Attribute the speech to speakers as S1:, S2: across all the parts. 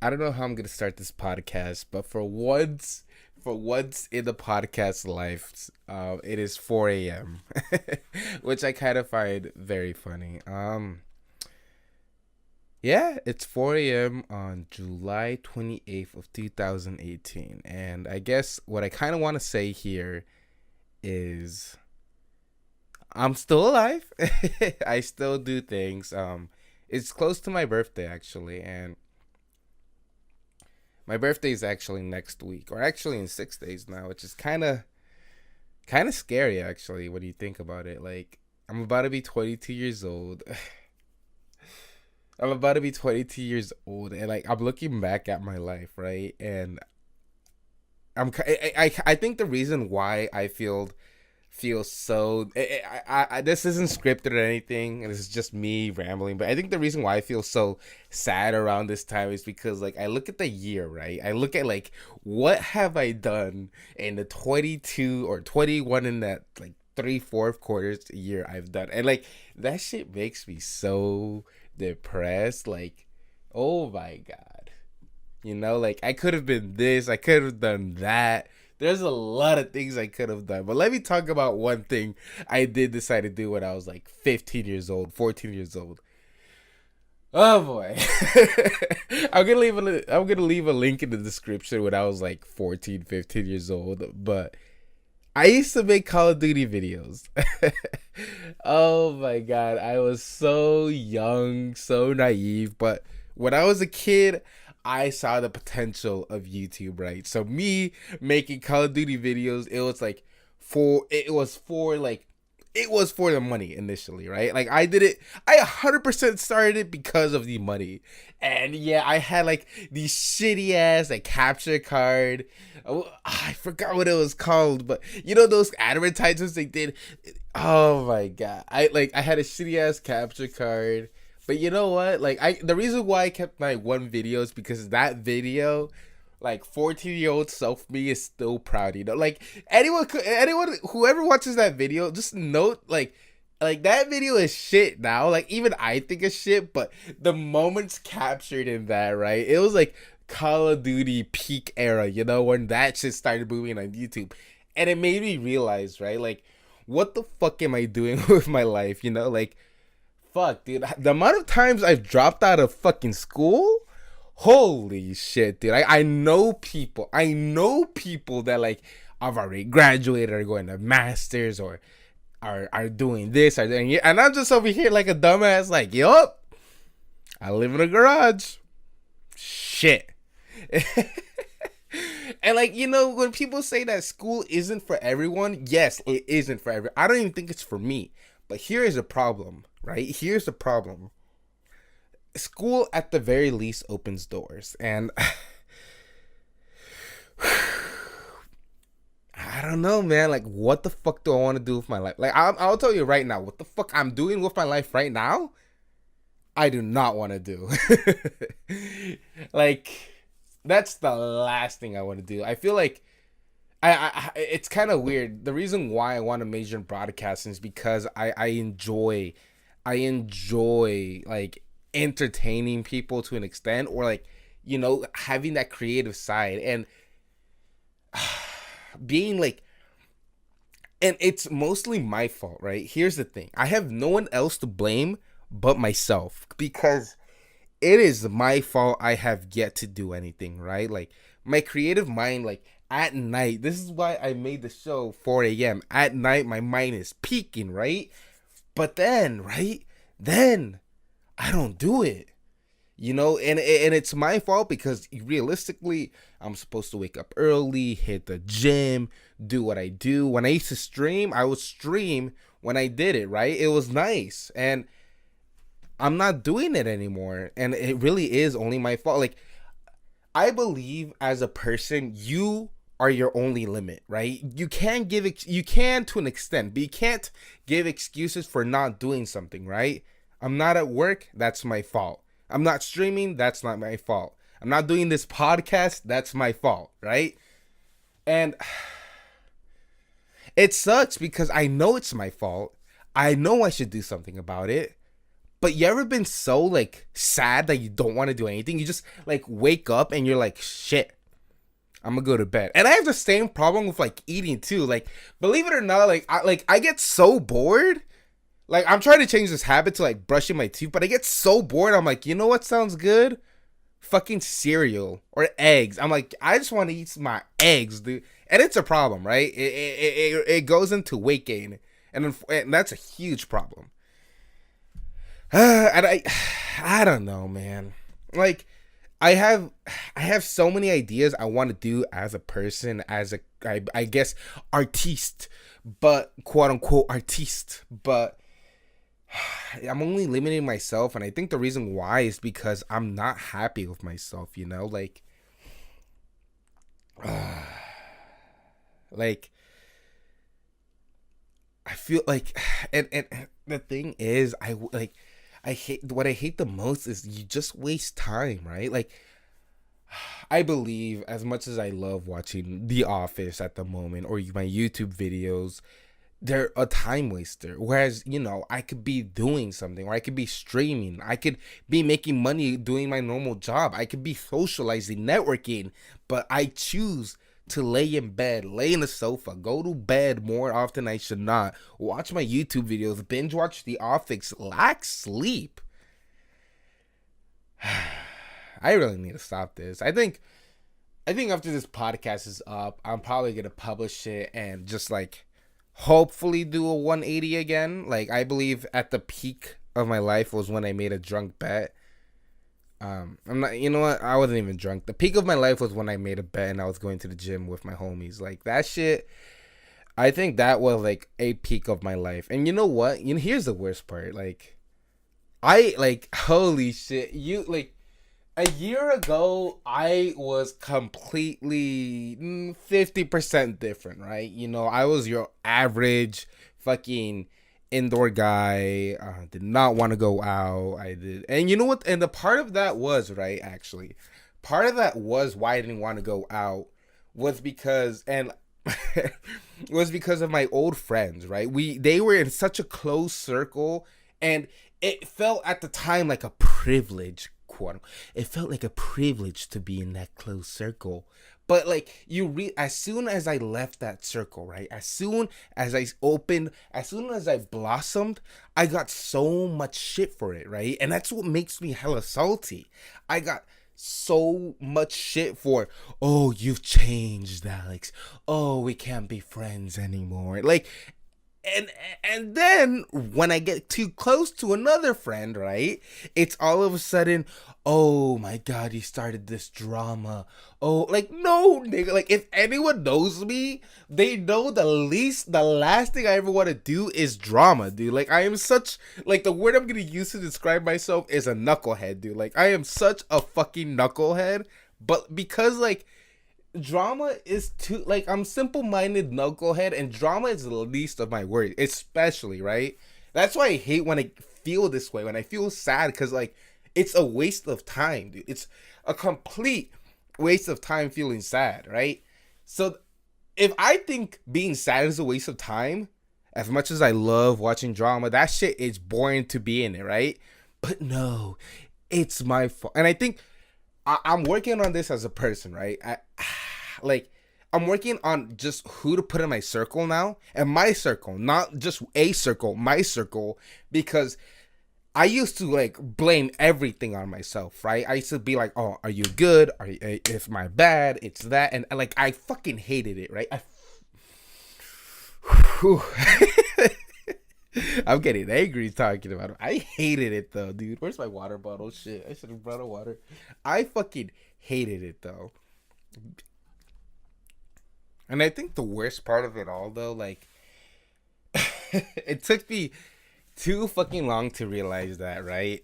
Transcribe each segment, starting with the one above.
S1: I don't know how I'm gonna start this podcast, but for once in the podcast life, it is 4 a.m., which I kind of find very funny. Yeah, it's 4 a.m. on July 28th of 2018, and I guess what I kind of want to say here is I'm still alive. I still do things. It's close to my birthday actually, and my birthday is actually next week, or actually in 6 days now, which is kind of scary actually when you think about it. Like I'm about to be 22 years old. I'm about to be 22 years old, and like I'm looking back at my life, right? And I think the reason why I feel so this isn't scripted or anything, and this is just me rambling, but I think the reason why I feel so sad around this time is because like I look at the year, right? I look at like what have I done in the 22 or 21 in that like three-fourth quarters a year I've done, and like that shit makes me so depressed. Like, oh my god, like I could have been this, I could have done that. There's a lot of things I could have done. But let me talk about one thing I did decide to do when I was like 15 years old, 14 years old. Oh boy. I'm gonna leave a link in the description when I was like 14, 15 years old. But I used to make Call of Duty videos. Oh my god, I was so young, so naive, but when I was a kid, I saw the potential of YouTube, right? So me making Call of Duty videos, it was for the money initially, right? Like I did it, I 100% started it because of the money. And yeah, I had like these shitty ass like capture card. Oh, I forgot what it was called, but those advertisements they did. Oh my god, I had a shitty ass capture card. But you know what? Like the reason why I kept my one video is because that video, like 14-year-old self me is still proud. Like anyone whoever watches that video, just note like that video is shit now. Like even I think it's shit, but the moments captured in that, right? It was like Call of Duty peak era, when that shit started booming on YouTube, and it made me realize, right? Like, what the fuck am I doing with my life? Like fuck, dude. The amount of times I've dropped out of fucking school, holy shit, dude. I know people. I know people that like I've already graduated or going to masters or are doing this or doing, and I'm just over here like a dumbass. Like, yup, I live in a garage. Shit. And like when people say that school isn't for everyone, yes, it isn't for everyone. I don't even think it's for me. But here is a problem, right? Here's the problem. School at the very least opens doors, and I don't know, man. Like, what the fuck do I want to do with my life? Like, I'll tell you right now, what the fuck I'm doing with my life right now, I do not want to do. Like, that's the last thing I want to do. I feel like it's kind of weird. The reason why I want to major in broadcasting is because I enjoy like entertaining people to an extent, or like having that creative side and being like, and it's mostly my fault, right? Here's the thing: I have no one else to blame but myself, because it is my fault I have yet to do anything, right? Like my creative mind, like at night, this is why I made the show 4 a.m. At night, my mind is peaking, right? But then, right? Then I don't do it. And it's my fault because realistically, I'm supposed to wake up early, hit the gym, do what I do. When I used to stream, I would stream when I did it, right? It was nice. And I'm not doing it anymore. And it really is only my fault. Like, I believe as a person, you are your only limit, right? You can to an extent, but you can't give excuses for not doing something, right? I'm not at work, that's my fault. I'm not streaming, that's not my fault. I'm not doing this podcast, that's my fault, right? And it sucks because I know it's my fault. I know I should do something about it, But you ever been so like sad that you don't want to do anything? You just like wake up and you're like, shit, I'm gonna go to bed. And I have the same problem with like eating too. Like, believe it or not, I get so bored. Like, I'm trying to change this habit to like brushing my teeth, but I get so bored. I'm like, you know what sounds good? Fucking cereal or eggs. I'm like, I just want to eat my eggs, dude. And it's a problem, right? It goes into weight gain, and that's a huge problem. And I don't know, man. Like, I have so many ideas I want to do as a person, as a I guess artiste, but quote unquote artiste, but I'm only limiting myself, and I think the reason why is because I'm not happy with myself, you know, like I feel like, and the thing is, I hate what I hate the most is you just waste time, right? Like, I believe as much as I love watching The Office at the moment or my YouTube videos, they're a time waster. Whereas, you know, I could be doing something, or I could be streaming, I could be making money doing my normal job, I could be socializing, networking, but I choose to lay in bed, lay in the sofa, go to bed more often I should not, watch my YouTube videos, binge watch The Office, lack sleep. I really need to stop this. I think after this podcast is up, I'm probably gonna publish it and just like hopefully do a 180 again. Like, I believe at the peak of my life was when I made a drunk bet. I'm not, you know what? I wasn't even drunk. The peak of my life was when I made a bet and I was going to the gym with my homies. Like, that shit, I think that was like a peak of my life. And you know what? You know, here's the worst part. Like, holy shit. You, like, a year ago, I was completely 50% different, right? You know, I was your average fucking indoor guy. Did not want to go out. I did. And you know what? And the part of that was, right, actually, part of that was why I didn't want to go out was because, and was because of my old friends, right? They were in such a close circle, and it felt at the time like a privilege, quote. It felt like a privilege to be in that close circle. But like as soon as I left that circle, right? As soon as I opened, as soon as I blossomed, I got so much shit for it, right? And that's what makes me hella salty. I got so much shit for, oh, you've changed, Alex. Oh, we can't be friends anymore. Like, and and then when I get too close to another friend, right, it's all of a sudden, oh my god, you started this drama. Oh, like, no, nigga. Like, if anyone knows me, they know the last thing I ever want to do is drama, dude. Like, I am such, like, the word I'm gonna use to describe myself is a knucklehead, dude. Like, I am such a fucking knucklehead, but because, like, drama is too, like, I'm simple-minded knucklehead, and drama is the least of my worries, especially, right? That's why I hate when I feel this way, when I feel sad, because, like, it's a waste of time, dude. It's a complete waste of time feeling sad, right? So if I think being sad is a waste of time, as much as I love watching drama, that shit is boring to be in it, right? But no, it's my fault. And I think I'm working on this as a person, right? Like, I'm working on just who to put in my circle now, and my circle, not just a circle, my circle, because I used to like blame everything on myself, right? I used to be like, "Oh, are you good? It's my bad. It's that," and like I fucking hated it, right? I'm getting angry talking about it. I hated it though, dude. Where's my water bottle? Shit, I should have brought a water. I fucking hated it though. And I think the worst part of it all though, like, it took me too fucking long to realize that, right?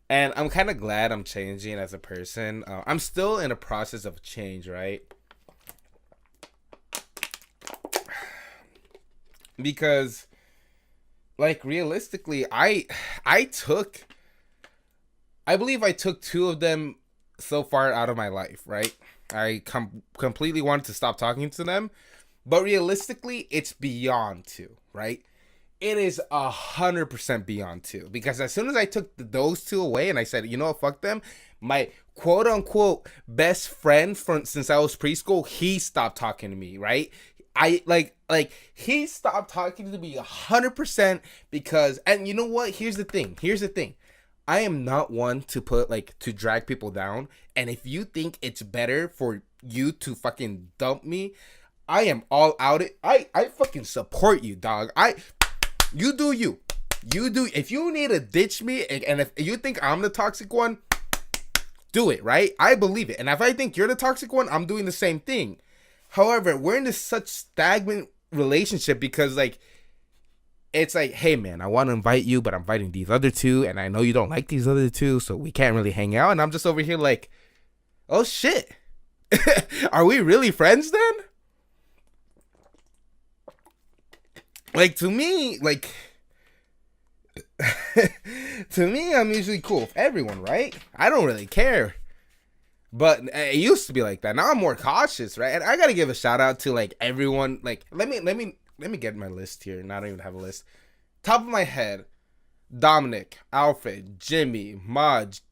S1: And I'm kind of glad I'm changing as a person. I'm still in a process of change, right? Because, like, realistically, I believe I took two of them so far out of my life, right? I completely wanted to stop talking to them, but realistically, it's beyond two, right? it is 100% beyond two, because as soon as I took those two away and I said, you know what, fuck them, my quote unquote best friend from since I was preschool, he stopped talking to me, right? I like he stopped talking to me 100% because, and you know what? Here's the thing. I am not one to put like to drag people down, and if you think it's better for you to fucking dump me, I am all out it. I fucking support you, dog. You do you. You do. If you need to ditch me, and if you think I'm the toxic one, do it, right? I believe it. And if I think you're the toxic one, I'm doing the same thing. However, we're in this such stagnant relationship because, like, it's like, hey, man, I want to invite you, but I'm inviting these other two, and I know you don't like these other two, so we can't really hang out. And I'm just over here like, oh, shit. Are we really friends then? Like, to me, like... to me, I'm usually cool with everyone, right? I don't really care. But it used to be like that. Now I'm more cautious, right? And I gotta give a shout out to like everyone. Like, let me get my list here. Not even have a list. Top of my head: Dominic, Alfred, Jimmy, Maj,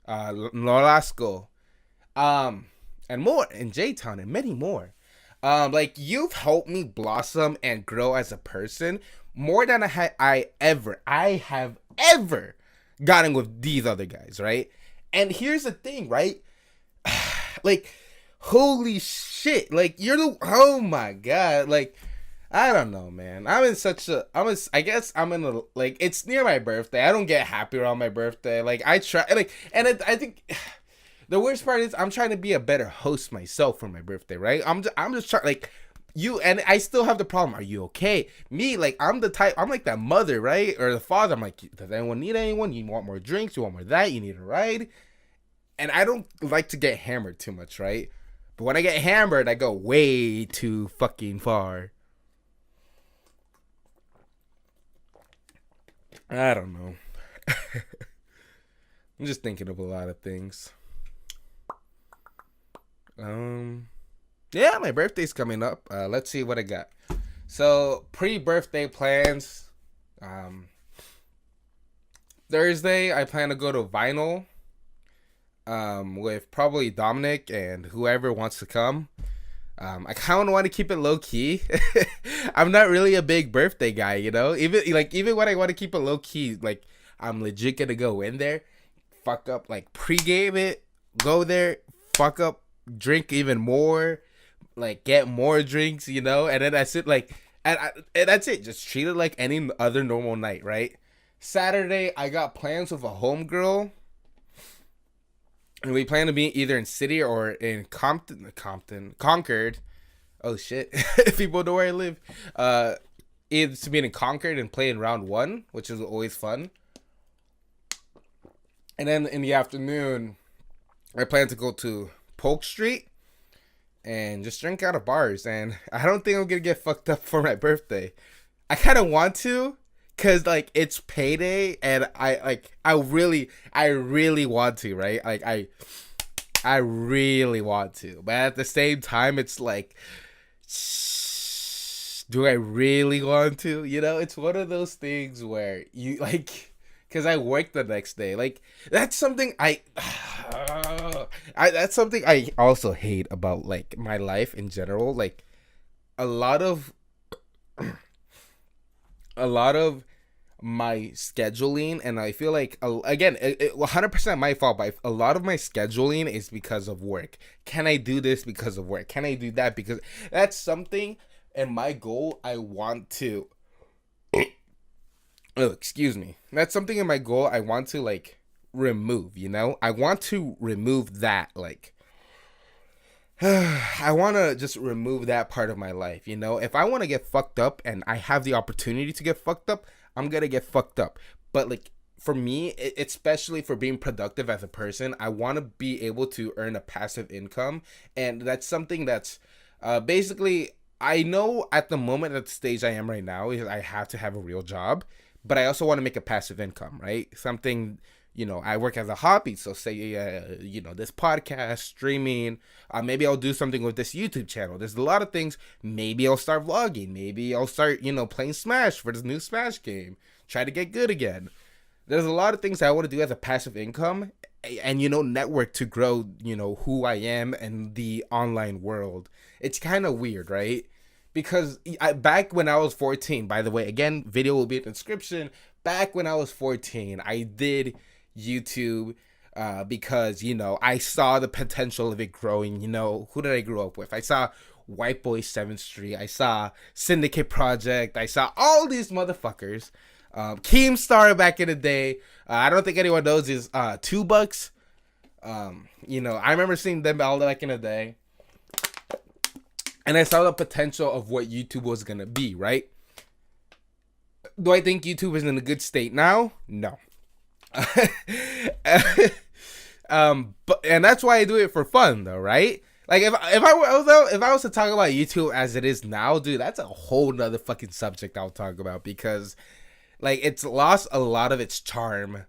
S1: Nolasco, and more, and J-Town, and many more. Like, you've helped me blossom and grow as a person more than I have ever gotten with these other guys, right? And here's the thing, right? Like, holy shit, like, oh my god, like, I don't know, man. I guess I'm in a, like, it's near my birthday. I don't get happy around my birthday. Like, I try, like, and I think the worst part is I'm trying to be a better host myself for my birthday, right? I'm just trying, like, you, and I still have the problem. Are you okay? Me, like, I'm like that mother, right? Or the father. I'm like, does anyone need anyone? You want more drinks? You want more that? You need a ride? And I don't like to get hammered too much, right? But when I get hammered, I go way too fucking far. I don't know. I'm just thinking of a lot of things. Yeah, my birthday's coming up. Let's see what I got. So, pre-birthday plans. Thursday, I plan to go to Vinyl. With probably Dominic and whoever wants to come. I kind of want to keep it low key. I'm not really a big birthday guy, you know. Even when I want to keep it low key, like, I'm legit gonna go in there, fuck up, like, pregame it, go there, fuck up, drink even more, like, get more drinks, you know, and then that's it. Like, and that's it. Just treat it like any other normal night, right? Saturday, I got plans with a homegirl. And we plan to be either in City or in Concord. Oh shit. People know where I live. Either to be in Concord and play in round 1, which is always fun. And then in the afternoon, I plan to go to Polk Street and just drink out of bars. And I don't think I'm gonna get fucked up for my birthday. I kind of want to. Cause like it's payday and I really want to, right? Like I really want to, but at the same time it's like, do I really want to? You know, it's one of those things where you like, cause I work the next day. Like, that's something that's something I also hate about like my life in general. Like a lot of my scheduling, and I feel like, again, it 100% my fault, but a lot of my scheduling is because of work. Can I do this because of work? Can I do that because that's something, and my goal I want to excuse me, that's something in my goal I want to like remove, you know? I want to remove that, like I want to just remove that part of my life, you know? If I want to get fucked up and I have the opportunity to get fucked up, I'm gonna get fucked up. But like for me, especially for being productive as a person, I want to be able to earn a passive income, and that's something that's basically, I know at the moment, at the stage I am right now, is I have to have a real job, but I also want to make a passive income, right? Something I work as a hobby. So say, this podcast, streaming, maybe I'll do something with this YouTube channel. There's a lot of things. Maybe I'll start vlogging. Maybe I'll start, playing Smash for this new Smash game. Try to get good again. There's a lot of things I want to do as a passive income and, network to grow, who I am and the online world. It's kind of weird, right? Because back when I was 14, by the way, again, video will be in the description. Back when I was 14, I did YouTube because, I saw the potential of it growing. Who did I grow up with? I saw White Boy 7th Street. I saw Syndicate Project. I saw all these motherfuckers. Keemstar back in the day. I don't think anyone knows is $2. I remember seeing them all back in the day. And I saw the potential of what YouTube was going to be, right? Do I think YouTube is in a good state now? No. But that's why I do it for fun, though, right? Like if I was to talk about YouTube as it is now, dude, that's a whole nother fucking subject I'll talk about, because like it's lost a lot of its charm,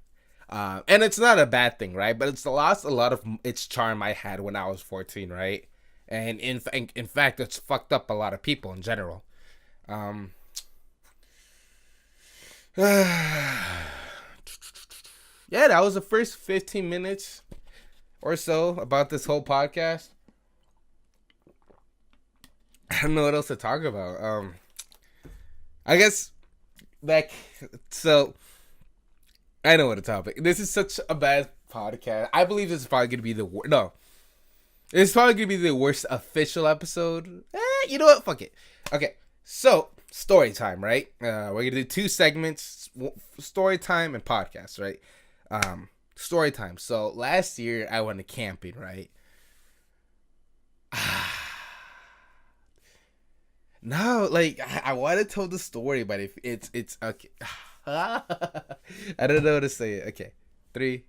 S1: and it's not a bad thing, right? But it's lost a lot of its charm I had when I was 14, right? And in fact, it's fucked up a lot of people in general. Yeah, that was the first 15 minutes or so about this whole podcast. I don't know what else to talk about. I guess, so I know what the topic. This is such a bad podcast. I believe this is probably gonna be the worst. No, it's probably gonna be the worst official episode. You know what? Fuck it. Okay, so story time, right? We're gonna do 2 segments: story time and podcast, right? Story time. So last year I went camping, right? No, like I want to tell the story, but if it's okay. I don't know how to say it. Okay, 3.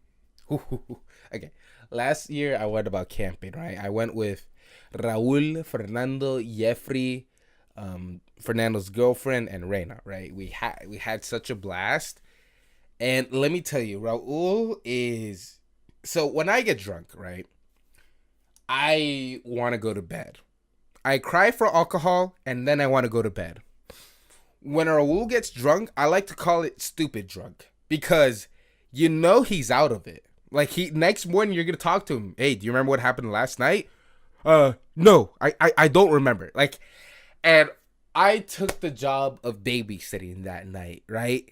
S1: Okay, last year I went about camping, right? I went with Raul, Fernando, Jeffrey, Fernando's girlfriend, and Reina, right? We had such a blast. And let me tell you, Raul is... So when I get drunk, right, I want to go to bed. I cry for alcohol, and then I want to go to bed. When Raul gets drunk, I like to call it stupid drunk, because he's out of it. Like, next morning you're going to talk to him. Hey, do you remember what happened last night? No, I don't remember. Like, and I took the job of babysitting that night, right?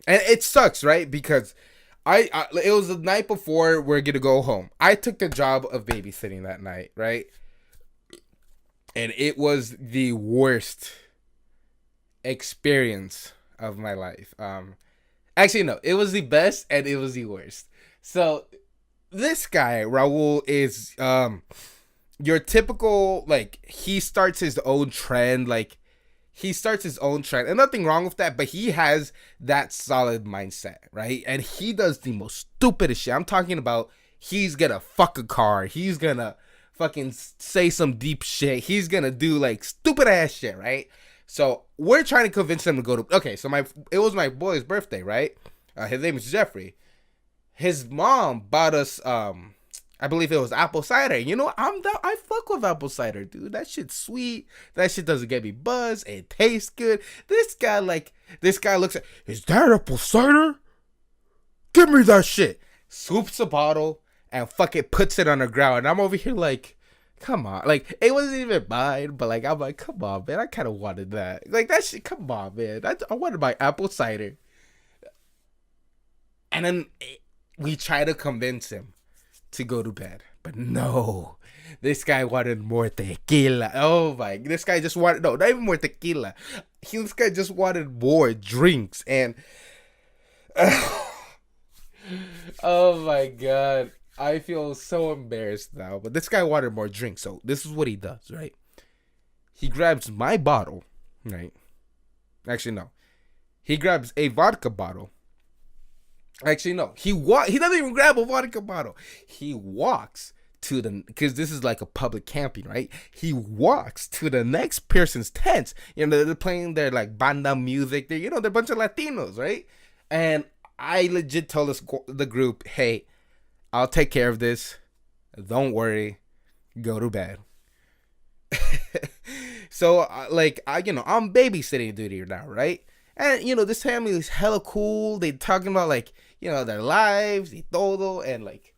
S1: And it sucks, right? Because it was the night before we're gonna go home. I took the job of babysitting that night, right? And it was the worst experience of my life. Actually, no, it was the best and it was the worst. So this guy, Raul, is your typical, like, he starts his own trend, and nothing wrong with that, but he has that solid mindset, right? And he does the most stupidest shit. I'm talking about, he's gonna fuck a car, he's gonna fucking say some deep shit, he's gonna do like stupid ass shit, right? So we're trying to convince him to go to, okay, so it was my boy's birthday, right? His name is Jeffrey. His mom bought us I believe it was apple cider. I fuck with apple cider, dude. That shit's sweet. That shit doesn't get me buzzed. It tastes good. This guy looks at, is that apple cider? Give me that shit. Swoops a bottle and fucking puts it on the ground. And I'm over here like, come on. Like, it wasn't even mine, but like, I'm like, come on, man. I kind of wanted that. Like, that shit, come on, man. I wanted my apple cider. And then we try to convince him to go to bed, but no, this guy wanted more tequila. Oh my, this guy just wanted, no, not even more tequila. This guy just wanted more drinks. And oh my god, I feel so embarrassed now, but this guy wanted more drinks. So this is what he does, right? He grabs my bottle, right? Actually, no, he grabs a vodka bottle. Actually, no. He doesn't even grab a vodka bottle. He walks to because this is like a public camping, right? He walks to the next person's tent. They're playing their like banda music. They're a bunch of Latinos, right? And I legit told the group, hey, I'll take care of this. Don't worry. Go to bed. So like I'm babysitting duty now, right? And this family is hella cool. They talking about like their lives, y todo, and like,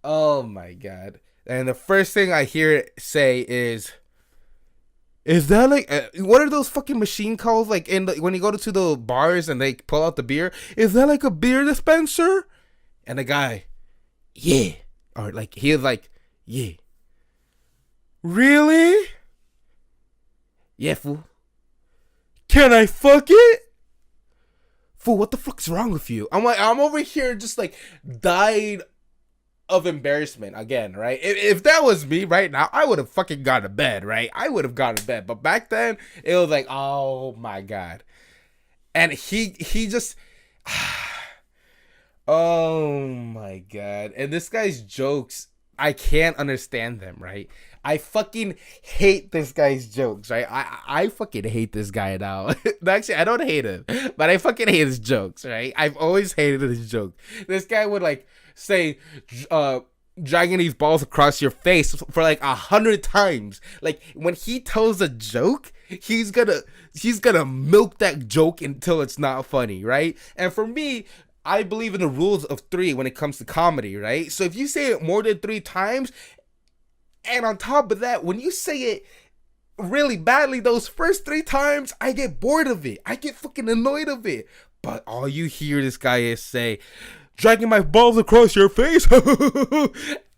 S1: oh my god. And the first thing I hear it say is that like what are those fucking machine calls like when you go to the bars and they pull out the beer? Is that like a beer dispenser? And the guy, yeah, or like he was like, yeah, really? Yeah, fool. Can I fuck it? Fool, what the fuck's wrong with you? I'm over here just like died of embarrassment again, right? If that was me right now, I would have fucking gone to bed, right? I would have gone to bed. But back then, it was like, oh my god. And he just oh my god. And this guy's jokes, I can't understand them, right? I fucking hate this guy's jokes, right? I fucking hate this guy now. Actually, I don't hate him, but I fucking hate his jokes, right? I've always hated his joke. This guy would like say, dragging these balls across your face for like 100 times. Like when he tells a joke, he's gonna milk that joke until it's not funny, right? And for me, I believe in the rules of 3 when it comes to comedy, right? So if you say it more than 3 times, and on top of that, when you say it really badly those first 3 times, I get bored of it. I get fucking annoyed of it. But all you hear this guy is say, dragging my balls across your face.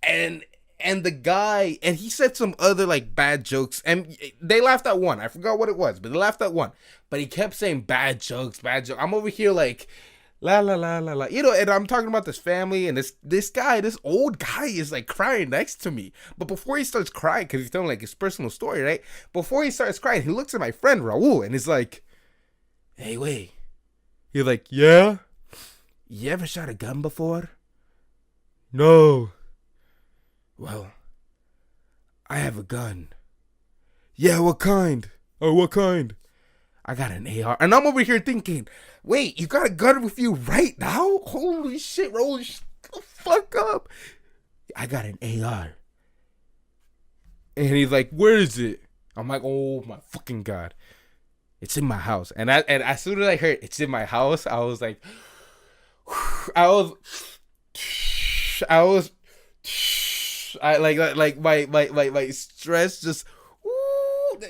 S1: and the guy, and he said some other like bad jokes, and they laughed at one. I forgot what it was, but they laughed at one. But he kept saying bad jokes, bad jokes. I'm over here like, la la la la la, and I'm talking about this family, and this guy, this old guy is like crying next to me. But before he starts crying, because he's telling like his personal story, right? Before he starts crying, he looks at my friend Raul, and he's like, hey, wait. He's like, yeah? You ever shot a gun before? No. Well, I have a gun. Yeah, what kind? Oh, what kind? I got an AR. And I'm over here thinking, wait, you got a gun with you right now? Holy shit, roll the fuck up. I got an AR. And he's like, where is it? I'm like, oh my fucking god. It's in my house. And as soon as I heard it's in my house, I was like, I like my stress just.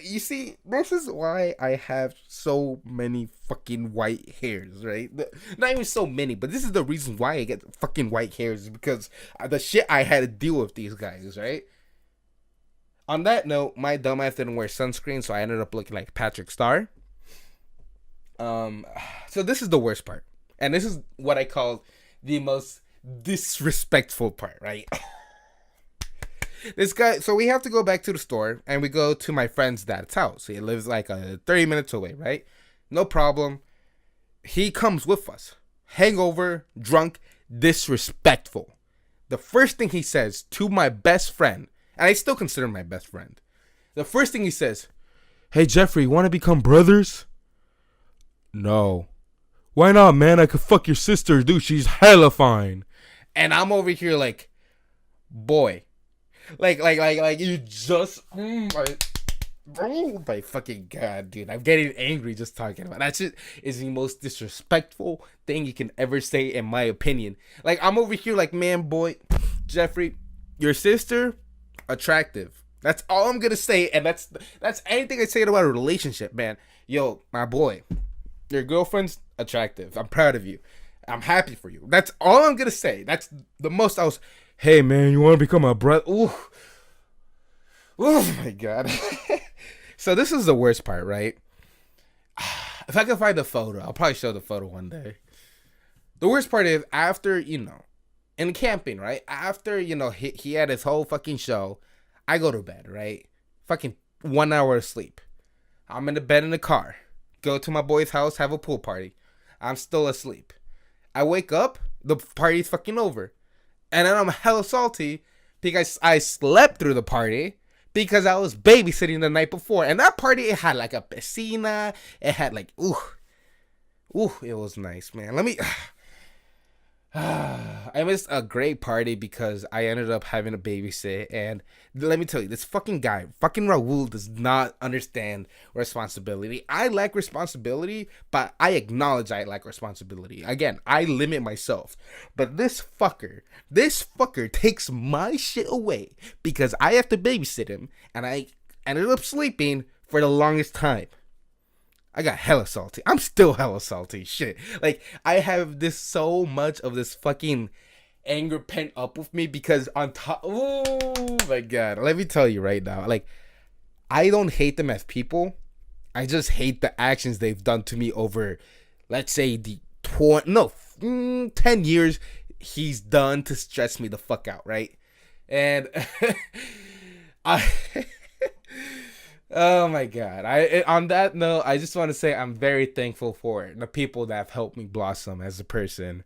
S1: You see, this is why I have so many fucking white hairs, right? Not even so many, but this is the reason why I get fucking white hairs, is because the shit I had to deal with these guys, right? On that note, my dumbass didn't wear sunscreen, so I ended up looking like Patrick Star. So this is the worst part. And this is what I call the most disrespectful part, right? This guy, so we have to go back to the store, and we go to my friend's dad's house. He lives like 30 minutes away, right? No problem. He comes with us. Hangover, drunk, disrespectful. The first thing he says to my best friend, and I still consider him my best friend. The first thing he says, hey Jeffrey, you want to become brothers? No. Why not, man? I could fuck your sister, dude. She's hella fine. And I'm over here like, boy. Like you just, oh my fucking god, dude. I'm getting angry just talking about it. That shit is the most disrespectful thing you can ever say, in my opinion. Like, I'm over here like, man, boy, Jeffrey, your sister, attractive. That's all I'm gonna say, and that's anything I say about a relationship, man. Yo, my boy, your girlfriend's attractive. I'm proud of you. I'm happy for you. That's all I'm gonna say. That's the most I was. Hey man, you want to become a brother? Ooh. Oh my god. So this is the worst part, right? If I can find the photo, I'll probably show the photo one day. The worst part is after, in camping, right? After, he had his whole fucking show, I go to bed, right? Fucking 1 hour of sleep. I'm in the bed in the car. Go to my boy's house, have a pool party. I'm still asleep. I wake up, the party's fucking over. And then I'm hella salty because I slept through the party because I was babysitting the night before. And that party, it had like a piscina. It had like, it was nice, man. I missed a great party because I ended up having to babysit. And let me tell you, this fucking guy, fucking Raul, does not understand responsibility. I lack responsibility, but I acknowledge I lack responsibility. Again, I limit myself. But this fucker takes my shit away because I have to babysit him. And I ended up sleeping for the longest time. I got hella salty. I'm still hella salty. Shit. Like, I have this so much of this fucking anger pent up with me because on top. Oh my god. Let me tell you right now. Like, I don't hate them as people. I just hate the actions they've done to me over, let's say, the 10 years he's done to stress me the fuck out, right? And I. Oh my god. On that note, I just want to say I'm very thankful for the people that have helped me blossom as a person.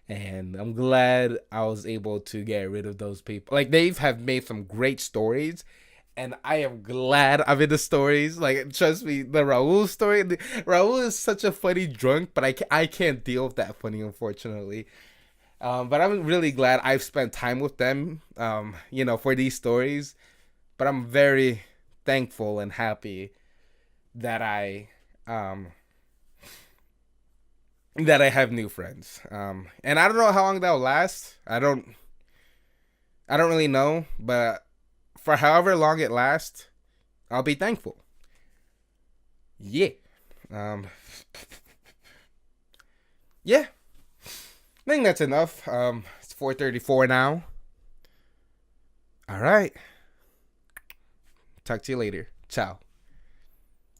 S1: And I'm glad I was able to get rid of those people. Like, they have made some great stories, and I am glad I'm in the stories. Like, trust me, the Raul story, Raul is such a funny drunk, but I can't deal with that funny, unfortunately. But I'm really glad I've spent time with them, for these stories. But I'm very thankful and happy that I have new friends. And I don't know how long that'll last. I don't really know, but for however long it lasts, I'll be thankful. Yeah. Um yeah. I think that's enough. It's 4:34 now. All right. Talk to you later. Ciao.